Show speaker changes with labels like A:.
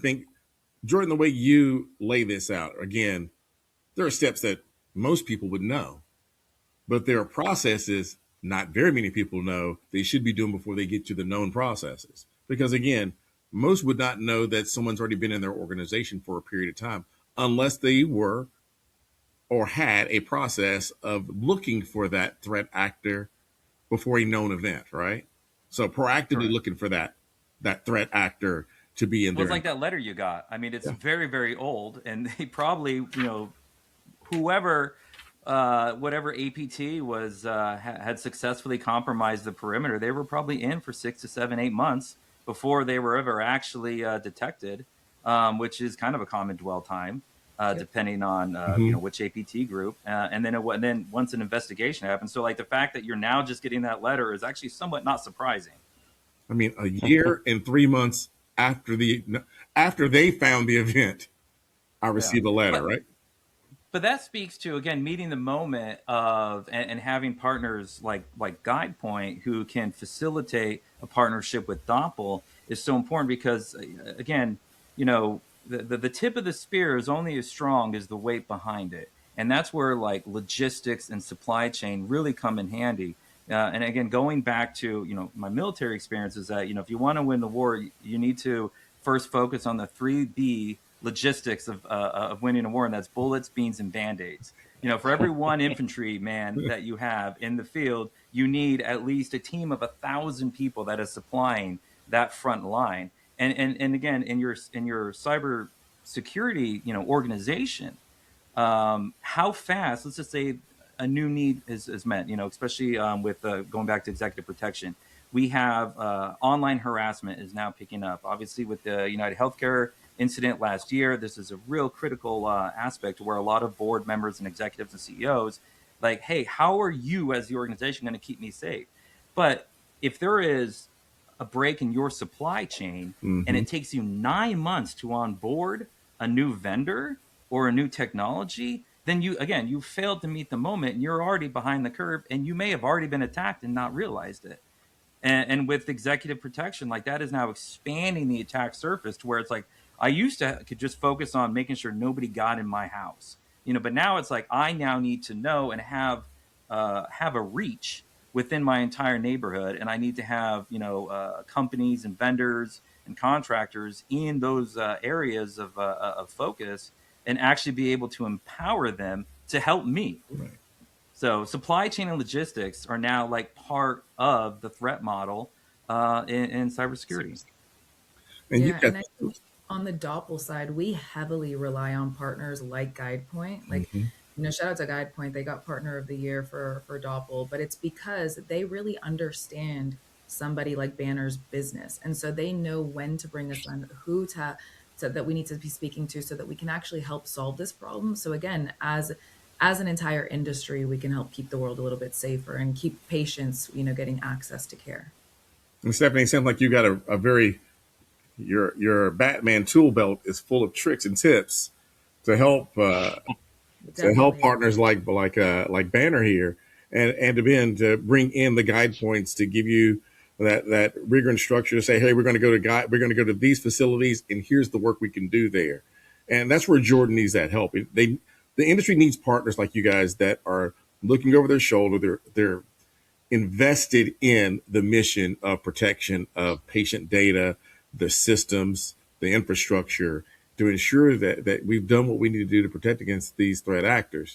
A: think, Jordan, the way you lay this out, again, there are steps that most people would know, but there are processes not very many people know they should be doing before they get to the known processes. Because again, most would not know that someone's already been in their organization for a period of time unless they were or had a process of looking for that threat actor before a known event, right? So proactively
B: Correct.
A: looking for that threat actor to be in
B: Well, it's
A: there.
B: like that letter you got. I mean, it's
A: Yeah.
B: very, very old, and they probably, whoever, whatever APT was had successfully compromised the perimeter, they were probably in for 6 to 7, 8 months before they were ever actually detected, which is kind of a common dwell time,
C: Yep.
B: depending on
A: Mhm.
B: which APT group, and then once an investigation happens. So like the fact that you're now just getting that letter is actually somewhat not surprising.
A: I mean, a year and 3 months after they found the event, I
B: Yeah,
A: received a letter,
B: but
A: right?
B: but that speaks to again meeting the moment of and having partners like GuidePoint who can facilitate a partnership with Doppel is so important because again, the tip of the spear is only as strong as the weight behind it, and that's where like logistics and supply chain really come in handy. And again, going back to my military experience is that if you want to win the war, you need to first focus on the 3B logistics of winning a war, and that's bullets, beans, and band-aids. For every one infantry man that you have in the field, you need at least a team of 1,000 people that is supplying that front line. And again, in your cyber security organization, how fast? Let's just say a new need is met. Especially with going back to executive protection, we have online harassment is now picking up. Obviously, with the United Healthcare incident last year, this is a real critical aspect where a lot of board members and executives and CEOs like, hey, how are you as the organization going to keep me safe? But if there is a break in your supply chain and
A: Hmm.
B: it takes you 9 months to onboard a new vendor or a new technology, then you failed to meet the moment and you're already behind the curve and you may have already been attacked and not realized it. And with executive protection, like that is now expanding the attack surface to where it's like I used to could just focus on making sure nobody got in my house, but now it's like I now need to know and have a reach within my entire neighborhood, and I need to have companies and vendors and contractors in those areas of focus, and actually be able to empower them to help me.
A: Right.
B: So supply chain and logistics are now like part of the threat model in cybersecurity.
A: And you've
C: Yeah,
A: got,
C: and I think on the Doppel side, we heavily rely on partners like GuidePoint. Like,
A: mhm.
C: shout out to GuidePoint. They got Partner of the Year for Doppel, but it's because they really understand somebody like Banner's business, and so they know when to bring us on, who to that we need to be speaking to, so that we can actually help solve this problem. So again, as an entire industry, we can help keep the world a little bit safer and keep patients, getting access to care.
A: And Stephanie, it sounds like you got a very your Batman tool belt is full of tricks and tips to help
C: Definitely.
A: partners like Banner here, and to bring in the guide points to give you that rigor and structure to say, hey, we're going to go to these facilities, and here's the work we can do there, and that's where Jordan needs that help. The industry needs partners like you guys that are looking over their shoulder. They're invested in the mission of protection of patient data, the systems, the infrastructure to ensure that we've done what we need to do to protect against these threat actors.